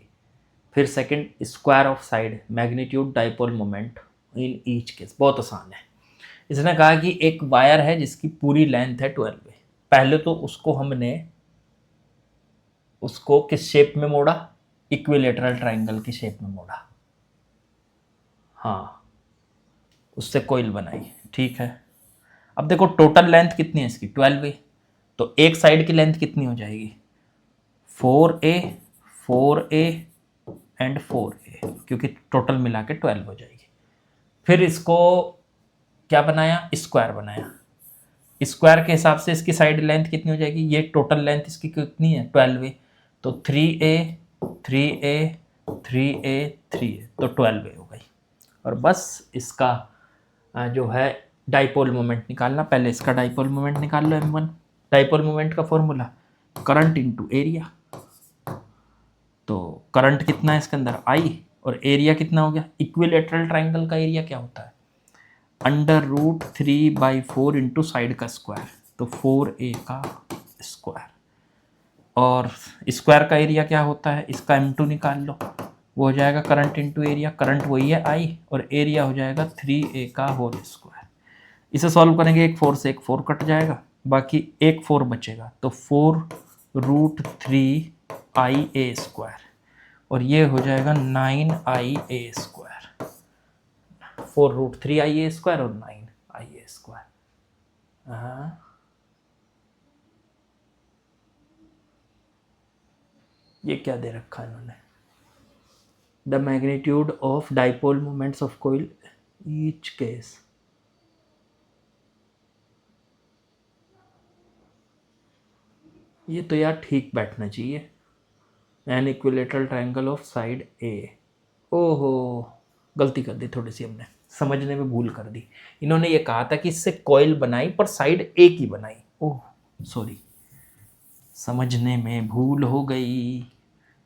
फिर second, square of side magnitude dipole moment in each case. बहुत आसान है। इसने कहा कि एक वायर है जिसकी पूरी लेंथ है 12 है। पहले तो उसको हमने उसको किस शेप में मोड़ा, इक्विलेटरल ट्राइंगल की शेप में मोड़ा, हाँ, उससे कोयल बनाई, ठीक है। अब देखो टोटल लेंथ कितनी है इसकी, 12 है, तो एक साइड की लेंथ कितनी हो जाएगी, 4a 4a एंड 4a, क्योंकि टोटल मिला के 12 हो जाएगी। फिर इसको क्या बनाया, स्क्वायर बनाया। स्क्वायर के हिसाब से इसकी साइड लेंथ कितनी हो जाएगी, ये टोटल लेंथ इसकी कितनी है 12 है, तो 3a 3a 3a 3a, तो 12a हो गई। और बस इसका जो है डाइपोल मोमेंट निकालना। पहले इसका डाइपोल मोमेंट निकाल लो m1। डाइपोल मोमेंट का फॉर्मूला करंट इनटू एरिया। तो करंट कितना है इसके अंदर I, और एरिया कितना हो गया, इक्विलेटरल ट्राइंगल का एरिया क्या होता है, √3/4 इंटू साइड का स्क्वायर, तो 4a का स्क्वायर। और स्क्वायर का एरिया क्या होता है, इसका m2 निकाल लो, वो हो जाएगा करंट इंटू एरिया। करंट वही है I, और एरिया हो जाएगा 3a का होल स्क्वायर। इसे सॉल्व करेंगे, एक 4 से एक 4 कट जाएगा, बाकी एक 4 बचेगा, तो 4√3ia स्क्वायर, और ये हो जाएगा 9ia स्क्वायर। 4√3ia स्क्वायर और 9ia स्क्वायर। ये क्या दे रखा है इन्होंने, the magnitude of dipole moments of coil each case. ये तो यार ठीक बैठना चाहिए, an equilateral triangle of side a. ओहो, गलती कर दी थोड़ी सी, हमने समझने में भूल कर दी। इन्होंने ये कहा था कि इससे कॉइल बनाई पर साइड ए की बनाई, ओह सॉरी, समझने में भूल हो गई,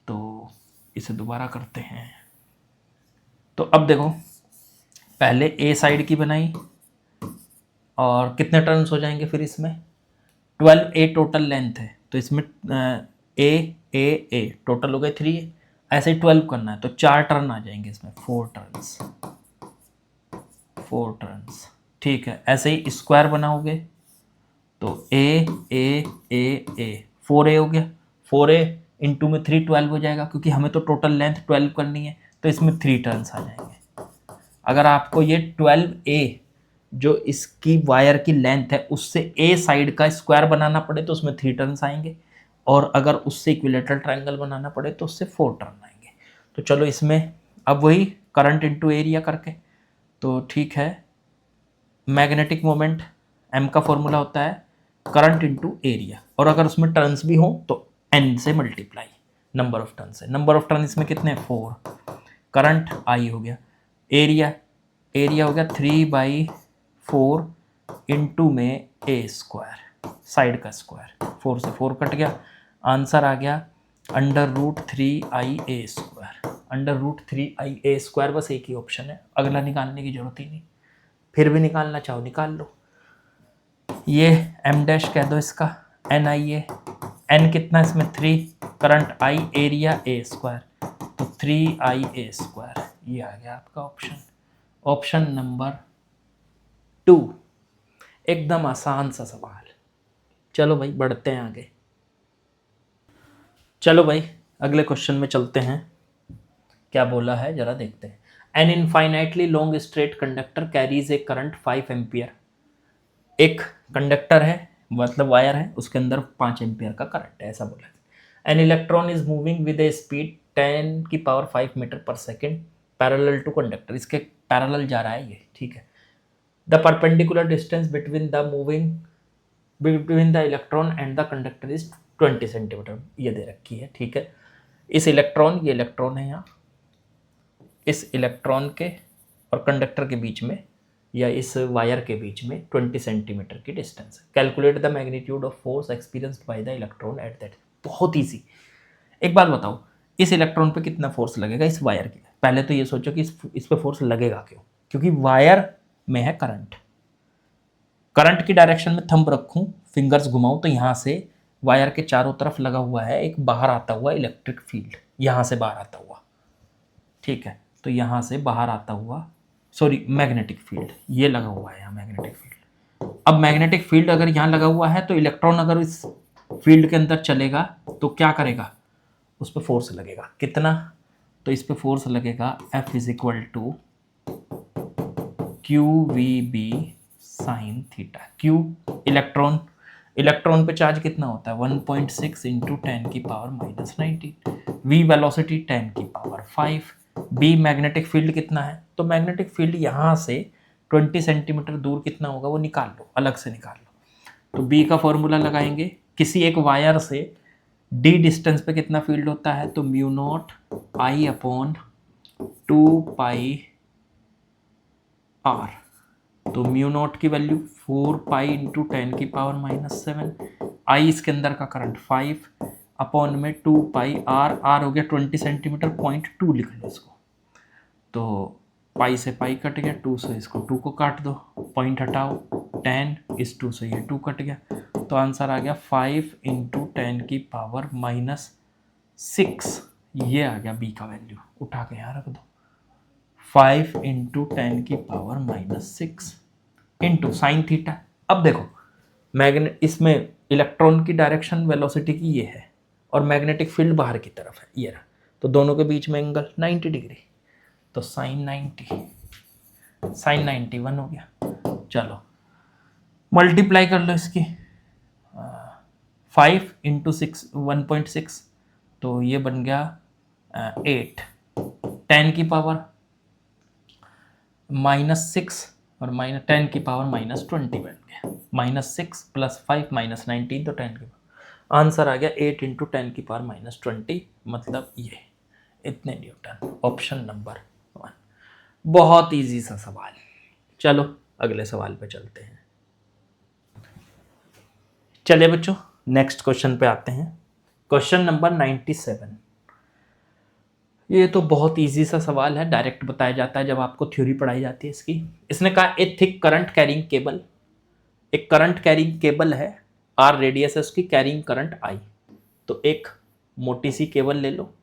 तो इसे दोबारा करते हैं। तो अब देखो, पहले ए साइड की बनाई, और कितने टर्न्स हो जाएंगे फिर इसमें, 12a टोटल लेंथ है, तो इसमें ए टोटल हो गए 3a, ऐसे ही 12 करना है, तो 4 टर्न आ जाएंगे इसमें, 4 टर्न्स, ठीक है। ऐसे ही स्क्वायर बनाओगे तो ए 4a हो गया, 4a इंटू में 3 12 हो जाएगा, क्योंकि हमें तो टोटल लेंथ 12 करनी है, तो इसमें 3 टर्न्स आ जाएंगे। अगर आपको ये 12a जो इसकी वायर की लेंथ है उससे ए साइड का स्क्वायर बनाना पड़े तो उसमें 3 टर्न्स आएंगे, और अगर उससे इक्विलेटरल ट्रायंगल बनाना पड़े तो उससे 4 टर्न आएंगे। तो चलो इसमें अब वही करंट इनटू एरिया करके, तो ठीक है, मैग्नेटिक मोमेंट m का फॉर्मूला होता है करंट इनटू एरिया, और अगर उसमें टर्न्स भी हो तो n से मल्टीप्लाई नंबर ऑफ टर्न से। नंबर ऑफ टर्न इसमें कितने, 4। करंट I हो गया, एरिया हो गया 3/4 इंटू में a स्क्वायर, साइड का स्क्वायर, 4 से 4 कट गया, आंसर आ गया √3ia स्क्वायर। √3ia स्क्वायर बस एक ही ऑप्शन है, अगला निकालने की जरूरत ही नहीं, फिर भी निकालना चाहो निकाल लो। ये m डैश कह दो इसका, NIA, n कितना इसमें 3, current I, area a square, तो 3ia स्क्वायर, ये आ गया आपका ऑप्शन, ऑप्शन नंबर 2। एकदम आसान सा सवाल। चलो भाई बढ़ते हैं आगे। चलो भाई अगले क्वेश्चन में चलते हैं, क्या बोला है जरा देखते हैं। An infinitely long straight conductor carries a current 5 ampere. एक कंडक्टर है, मतलब वायर है, उसके अंदर 5 एम्पियर का करंट है, ऐसा बोला है। An electron is moving with a speed 10⁵ metre per second parallel to conductor, इसके पैरेलल जा रहा है ये, ठीक है। The perpendicular distance between the electron and the conductor is 20 centimetre, ये दे रखी है, ठीक है। इस इलेक्ट्रॉन, ये इलेक्ट्रॉन है यहाँ, इस इलेक्ट्रॉन के और कंडक्टर के बीच में या इस वायर के बीच में 20 सेंटीमीटर की डिस्टेंस है। Calculate the magnitude of force experienced by the electron at that. बहुत ईजी। एक बात बताओ, इस इलेक्ट्रॉन पे कितना फोर्स लगेगा इस वायर के? पहले तो ये सोचो कि इस पे फोर्स लगेगा क्यों, क्योंकि वायर में है करंट। करंट की डायरेक्शन में थंब रखूं, फिंगर्स घुमाऊं तो यहाँ से वायर के चारों तरफ लगा हुआ है एक बाहर आता हुआ इलेक्ट्रिक फील्ड, यहाँ से बाहर आता हुआ, ठीक है। तो यहाँ से बाहर आता हुआ, सॉरी मैग्नेटिक फील्ड, ये लगा हुआ है यहाँ मैग्नेटिक फील्ड। अब मैग्नेटिक फील्ड अगर यहाँ लगा हुआ है तो इलेक्ट्रॉन अगर इस फील्ड के अंदर चलेगा तो क्या करेगा, उस पर फोर्स लगेगा, कितना, तो इस पर फोर्स लगेगा F is equal to Q V B sine theta. Q electron, electron पे चार्ज कितना होता है 1.6 इंटू 10 की पावर माइनस 19, वी वेलोसिटी 10 की पावर 5, बी मैग्नेटिक फील्ड कितना है, तो मैग्नेटिक फील्ड यहाँ से 20 सेंटीमीटर दूर कितना होगा वो निकाल लो, अलग से निकाल लो। तो बी का फॉर्मूला लगाएंगे, किसी एक वायर से डी डिस्टेंस पे कितना फील्ड होता है, तो mu naught I upon 2 pi R, तो म्यू नॉट की वैल्यू 4 पाई इंटू 10 की पावर माइनस 7, आई इसके अंदर का करंट 5 अपॉन में 2 पाई आर, आर हो गया 20 सेंटीमीटर, 0.2 लिख लो इसको, तो पाई से पाई कट गया, 2 से इसको 2 को काट दो, पॉइंट हटाओ, 10 इस 2 से ये 2 कट गया, तो आंसर आ गया 5 इंटू 10 की पावर माइनस 6, ये आ गया बी का वैल्यू, उठा के यहाँ रख दो, 5 इंटू 10 की power minus 6 into sine theta. अब देखो मैग्नेट, इसमें इलेक्ट्रॉन की डायरेक्शन वेलोसिटी की ये है और मैग्नेटिक फील्ड बाहर की तरफ है, ये रहा, तो दोनों के बीच में एंगल 90 डिग्री, तो साइन 90, साइन 91 हो गया। चलो मल्टीप्लाई कर लो इसकी, 5 इंटू 6 1.6, तो ये बन गया 8, 10 की पावर माइनस 6 और माइनस 10 की पावर माइनस 20 बन गया, माइनस 6 प्लस 5 माइनस 19, तो 10 की पावर, आंसर आ गया 8 इंटू 10 की पावर माइनस 20, मतलब ये इतने न्यूटन, ऑप्शन नंबर 1। बहुत इजी सा सवाल। चलो अगले सवाल पे चलते हैं। चलिए बच्चों नेक्स्ट क्वेश्चन पे आते हैं, क्वेश्चन नंबर 97। ये तो बहुत इजी सा सवाल है, डायरेक्ट बताया जाता है जब आपको थ्योरी पढ़ाई जाती है इसकी। इसने कहा ए थिक करंट कैरिंग केबल, एक करंट कैरिंग केबल है, आर रेडियस है उसकी, कैरिंग करंट आई, तो एक मोटी सी केबल ले लो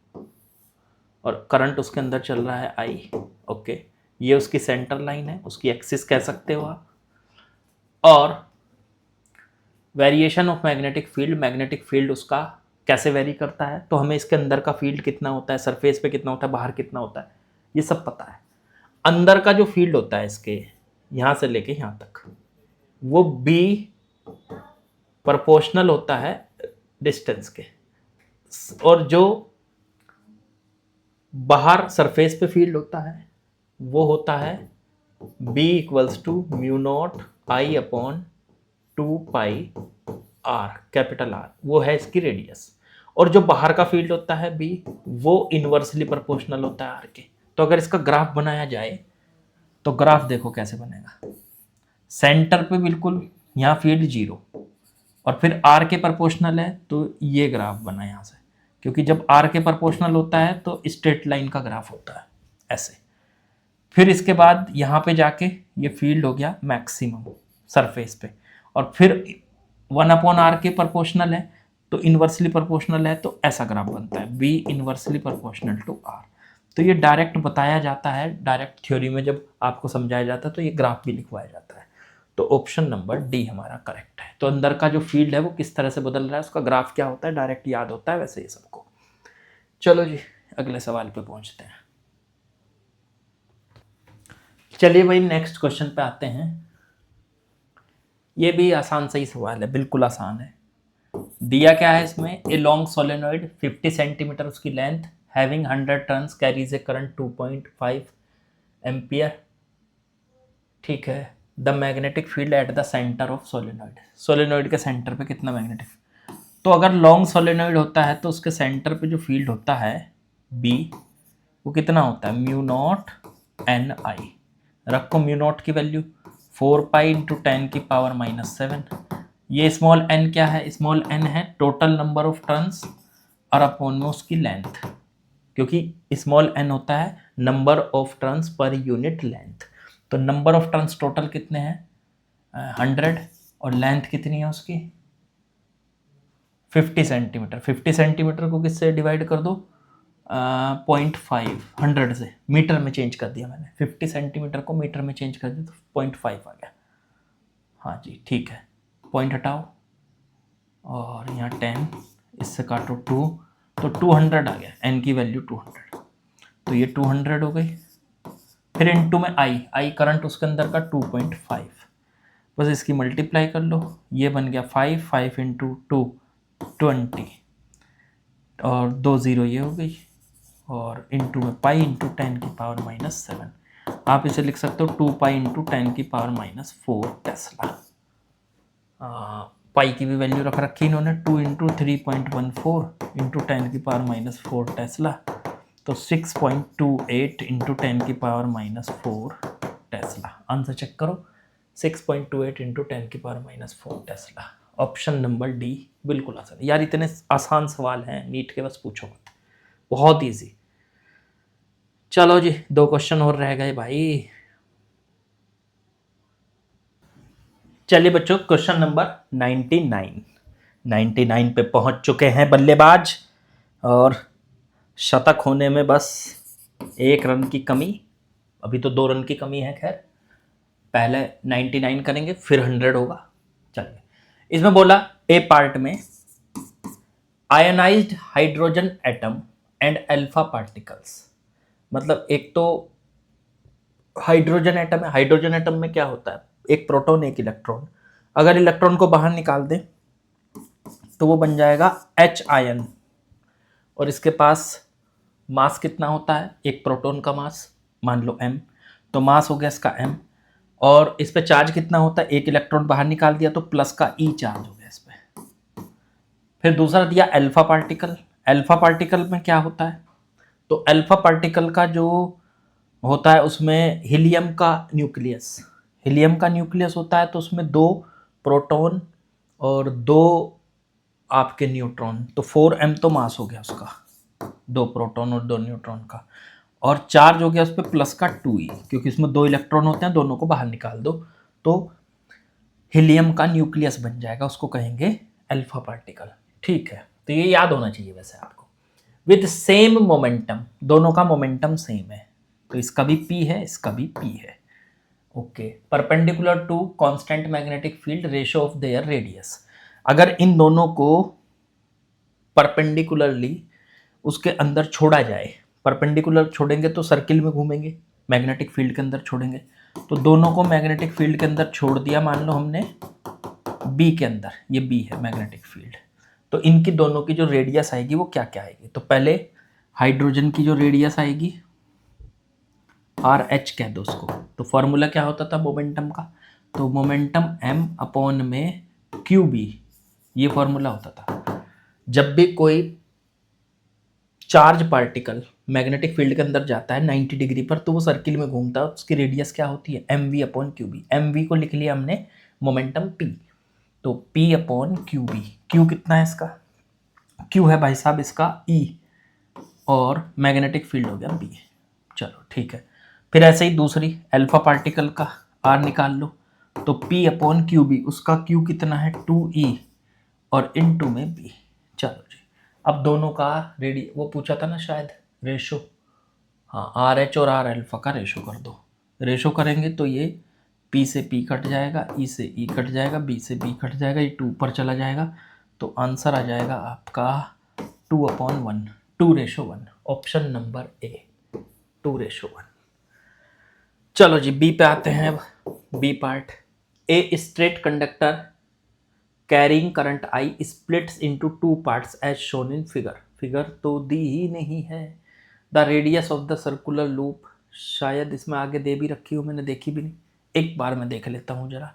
और करंट उसके अंदर चल रहा है आई, ओके, ये उसकी सेंटर लाइन है, उसकी एक्सिस कह सकते हो आप, और variation of magnetic field, magnetic field उसका कैसे वेरी करता है, तो हमें इसके अंदर का फील्ड कितना होता है, सरफेस पे कितना होता है, बाहर कितना होता है, ये सब पता है। अंदर का जो फील्ड होता है इसके यहाँ से लेके यहाँ तक, वो बी प्रोपोर्शनल होता है डिस्टेंस के, और जो बाहर सरफेस पे फील्ड होता है वो होता है B equals to mu naught I upon 2 pi R, capital R, वो है इसकी रेडियस, और जो बाहर का फील्ड होता है B, वो इनवर्सली प्रोपोर्शनल होता है आर के। तो अगर इसका ग्राफ बनाया जाए तो ग्राफ देखो कैसे बनेगा, सेंटर पे बिल्कुल यहाँ फील्ड 0 और फिर आर के प्रोपोर्शनल है, तो ये ग्राफ बना यहाँ से, क्योंकि जब आर के प्रोपोर्शनल होता है तो स्ट्रेट लाइन का ग्राफ होता है ऐसे। फिर इसके बाद यहाँ पे जाके ये फील्ड हो गया मैक्सिमम सरफेस पे, और फिर 1/r के प्रोपोर्शनल है तो इन्वर्सली प्रोपोर्शनल है, तो ऐसा ग्राफ बनता है B inversely proportional to R। तो ये डायरेक्ट बताया जाता है, डायरेक्ट थ्योरी में जब आपको समझाया जाता है तो ये ग्राफ भी लिखवाया जाता है। तो ऑप्शन नंबर डी हमारा करेक्ट है। तो अंदर का जो फील्ड है वो किस तरह से बदल रहा है, उसका ग्राफ क्या होता है, डायरेक्ट याद होता है वैसे ये सबको। चलो जी अगले सवाल पे पहुंचते हैं। चलिए भाई नेक्स्ट क्वेश्चन पे आते हैं। ये भी आसान सही सवाल है, बिल्कुल आसान है। दिया क्या है इसमें, ए लॉन्ग सोलेनॉइड 50 सेंटीमीटर उसकी length, having 100 turns, carries a current 2.5 ampere, ठीक है। The magnetic field at the centre of solenoid, solenoid के सेंटर पे कितना मैग्नेटिक, तो अगर लॉन्ग सोलेनॉइड होता है तो उसके सेंटर पे जो फील्ड होता है B, वो कितना होता है म्यू नॉट एन आई, रखो म्यू नॉट की वैल्यू 4 पाई इंटू 10 की पावर माइनस 7, ये स्मॉल n क्या है, स्मॉल n है टोटल नंबर ऑफ टर्न्स और अपॉन में उसकी लेंथ, क्योंकि स्मॉल n होता है number of turns per unit length. तो नंबर ऑफ टर्न्स टोटल कितने हैं 100, और लेंथ कितनी है उसकी 50 सेंटीमीटर, 50 सेंटीमीटर को किससे डिवाइड कर दो, 0.5, 100 से मीटर में चेंज कर दिया मैंने, 50 सेंटीमीटर को मीटर में चेंज कर दिया तो 0.5 आ गया। हाँ जी ठीक है, पॉइंट हटाओ और यहाँ 10, इससे काटो 2, तो 200 आ गया, n की वैल्यू 200, तो ये 200 हो गई। फिर इनटू में आई करंट उसके अंदर का 2.5, बस इसकी मल्टीप्लाई कर लो, ये बन गया 5 इंटू 2 20, और 2 0 ये हो गई, और इंटू में पाई इंटू 10 की पावर -7, आप इसे लिख सकते हो 2 पाई इंटू 10 की पावर -4 टेस्ला। पाई की भी वैल्यू रख रखी इन्होंने, 2 इंटू 3.14 इंटू 10 की पावर -4 टेस्ला, तो 6.28 इंटू 10 की पावर -4 टेस्ला। आंसर चेक करो, 6.28 इंटू 10 की power -4 Tesla. Option number D बिल्कुल आसान। यार इतने आसान सवाल हैं नीट के, बस पूछो मत, बहुत इजी। चलो जी 2 क्वेश्चन और रह गए भाई। चलिए बच्चों क्वेश्चन नंबर 99 पे पहुंच चुके हैं बल्लेबाज, और शतक होने में बस 1 रन की कमी, अभी तो 2 रन की कमी है। खैर पहले 99 करेंगे फिर 100 होगा। चलिए इसमें बोला ए पार्ट में ionised hydrogen atom and alpha particles, मतलब एक तो हाइड्रोजन एटम है, हाइड्रोजन एटम में क्या होता है, एक प्रोटॉन एक इलेक्ट्रॉन, अगर इलेक्ट्रॉन को बाहर निकाल दें तो वो बन जाएगा H आयन, और इसके पास मास कितना होता है, एक प्रोटॉन का मास मान लो m, तो मास हो गया इसका m, और इस पे चार्ज कितना होता है, एक इलेक्ट्रॉन बाहर निकाल दिया तो प्लस का E चार्ज हो गया इस पे। फिर दूसरा दिया अल्फा पार्टिकल, अल्फा पार्टिकल में क्या होता है, तो अल्फा पार्टिकल का जो होता है उसमें हीलियम का न्यूक्लियस, हीलियम का न्यूक्लियस होता है, तो उसमें 2 प्रोटॉन और 2 आपके न्यूट्रॉन, तो 4m तो मास हो गया उसका, 2 प्रोटॉन और 2 न्यूट्रॉन का, और चार्ज हो गया उस पर प्लस का 2e, क्योंकि इसमें 2 इलेक्ट्रॉन होते हैं, दोनों को बाहर निकाल दो तो हीलियम का न्यूक्लियस बन जाएगा, उसको कहेंगे अल्फा पार्टिकल। ठीक है, तो ये याद होना चाहिए वैसे आपको। विद सेम मोमेंटम, दोनों का मोमेंटम सेम है, तो इसका भी p है इसका भी p है। Okay, perpendicular to constant magnetic field ratio of their radius, अगर इन दोनों को परपेंडिकुलरली उसके अंदर छोड़ा जाए, परपेंडिकुलर छोड़ेंगे तो सर्किल में घूमेंगे, मैग्नेटिक फील्ड के अंदर छोड़ेंगे, तो दोनों को मैग्नेटिक फील्ड के अंदर छोड़ दिया, मान लो हमने बी के अंदर, ये बी है मैग्नेटिक फील्ड, तो इनकी दोनों की जो रेडियस आएगी वो क्या क्या आएगी, तो पहले हाइड्रोजन की जो रेडियस आएगी आर एच कह दो उसको, तो फॉर्मूला क्या होता था मोमेंटम का, तो मोमेंटम m अपॉन में क्यू बी, ये फॉर्मूला होता था। जब भी कोई चार्ज पार्टिकल मैग्नेटिक फील्ड के अंदर जाता है 90 डिग्री पर, तो वो सर्किल में घूमता है, उसकी रेडियस क्या होती है M V upon Q B, M V को लिख लिया हमने मोमेंटम p, तो p upon Q B, Q कितना है इसका, क्यू है भाई साहब इसका E, और मैग्नेटिक फील्ड हो गया B। चलो ठीक है, फिर ऐसे ही दूसरी अल्फा पार्टिकल का R निकाल लो, तो P अपॉन क्यू बी, उसका Q कितना है 2E, और इनटू में B। चलो जी, अब दोनों का वो पूछा था ना शायद रेशो, हाँ आर एच और आर अल्फा का रेशो कर दो, रेशो करेंगे तो ये P से P कट जाएगा, E से E कट जाएगा, B से B कट जाएगा, ये 2 पर चला जाएगा, तो आंसर आ जाएगा आपका 2/1, 2:1, ऑप्शन नंबर ए 2:1। चलो जी बी पे आते हैं, B part, a straight conductor carrying current I splits into 2 parts as shown in figure, figure तो दी ही नहीं है। The radius of the circular loop, शायद इसमें आगे दे भी रखी हो, मैंने देखी भी नहीं, एक बार मैं देख लेता हूँ जरा,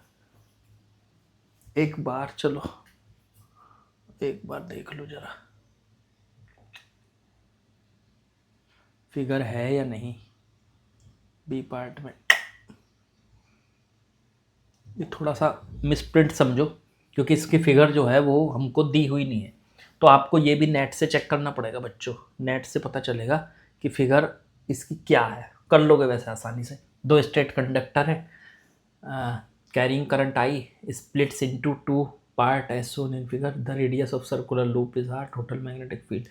एक बार, चलो एक बार देख लो जरा फिगर है या नहीं बी पार्ट में। ये थोड़ा सा मिसप्रिंट समझो, क्योंकि इसकी फिगर जो है वो हमको दी हुई नहीं है, तो आपको ये भी नेट से चेक करना पड़ेगा बच्चों, नेट से पता चलेगा कि फिगर इसकी क्या है, कर लोगे वैसे आसानी से। 2 स्ट्रेट कंडक्टर है, carrying current I splits into 2 part as shown in figure, the radius of circular loop is R total magnetic field.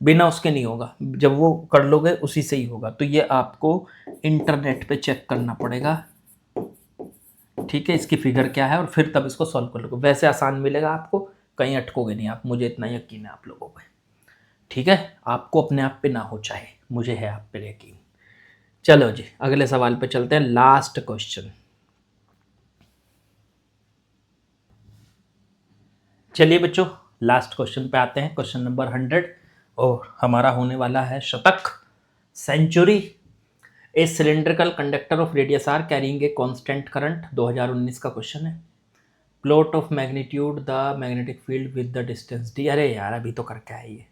बिना उसके नहीं होगा, जब वो कर लोगे उसी से ही होगा। तो ये आपको इंटरनेट पे चेक करना पड़ेगा, ठीक है, इसकी फिगर क्या है, और फिर तब इसको सॉल्व कर लोगे। वैसे आसान मिलेगा आपको, कहीं अटकोगे नहीं आप, मुझे इतना यकीन है आप लोगों पे, ठीक है। आपको अपने आप पे ना हो चाहे, मुझे है आप पे यकीन। चलो जी अगले सवाल पे चलते हैं, लास्ट क्वेश्चन। चलिए बच्चों लास्ट क्वेश्चन पे आते हैं, क्वेश्चन नंबर 100, और हमारा होने वाला है शतक, century. A cylindrical conductor of radius R carrying a constant current, 2019 का क्वेश्चन है। Plot of magnitude the magnetic field with the distance D. अरे यार अभी तो करके आए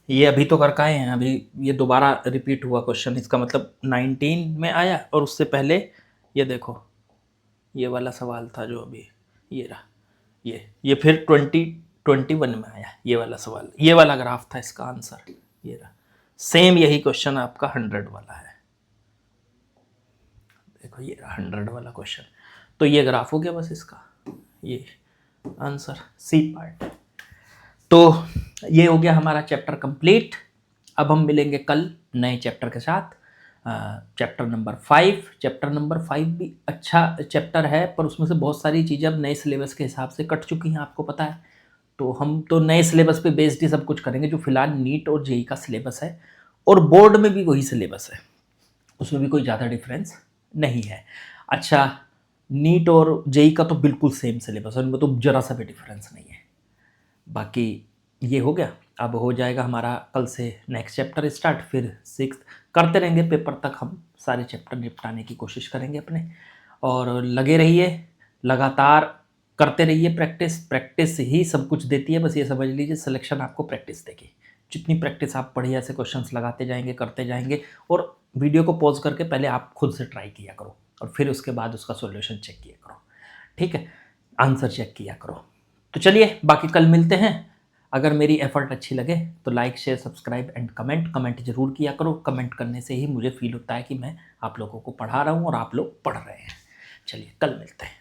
ये अभी तो करके आए हैं, अभी ये दोबारा रिपीट हुआ क्वेश्चन, इसका मतलब 19 में आया, और उससे पहले ये देखो ये वाला सवाल था जो अभी ये रहा, ये फिर 2021 में आया ये वाला सवाल, ये वाला ग्राफ था इसका आंसर, ये रहा। सेम यही क्वेश्चन आपका 100 वाला है, देखो ये रहा 100 वाला क्वेश्चन। तो ये ग्राफ हो गया बस इसका, ये आंसर सी पार्ट। तो ये हो गया हमारा चैप्टर कंप्लीट। अब हम मिलेंगे कल नए चैप्टर के साथ, चैप्टर नंबर 5। चैप्टर नंबर 5 भी अच्छा चैप्टर है, पर उसमें से बहुत सारी चीज़ें अब नए सिलेबस के हिसाब से कट चुकी हैं, आपको पता है। तो हम तो नए सिलेबस पे बेस्ड ही सब कुछ करेंगे, जो फिलहाल नीट और जेई का सिलेबस है, और बोर्ड में भी वही सिलेबस है, उसमें भी कोई ज़्यादा डिफरेंस नहीं है। अच्छा, नीट और जेई का तो बिल्कुल सेम सिलेबस है, उनमें तो ज़रा सा भी डिफरेंस नहीं है। बाकी ये हो गया, अब हो जाएगा हमारा कल से नेक्स्ट चैप्टर स्टार्ट, फिर 6 करते रहेंगे पेपर तक, हम सारे चैप्टर निपटाने की कोशिश करेंगे अपने। और लगे रहिए, लगातार करते रहिए प्रैक्टिस, प्रैक्टिस ही सब कुछ देती है, बस ये समझ लीजिए सिलेक्शन आपको प्रैक्टिस देगी। जितनी प्रैक्टिस आप बढ़िया से क्वेश्चंस लगाते जाएंगे, करते जाएंगे, और वीडियो को पॉज करके पहले आप खुद से ट्राई किया करो, और फिर उसके बाद उसका सॉल्यूशन चेक किया करो, ठीक है, आंसर चेक किया करो। तो चलिए बाकी कल मिलते हैं। अगर मेरी एफर्ट अच्छी लगे तो like share subscribe and comment जरूर किया करो। कमेंट करने से ही मुझे फील होता है कि मैं आप लोगों को पढ़ा रहा हूँ और आप लोग पढ़ रहे हैं। चलिए कल मिलते हैं।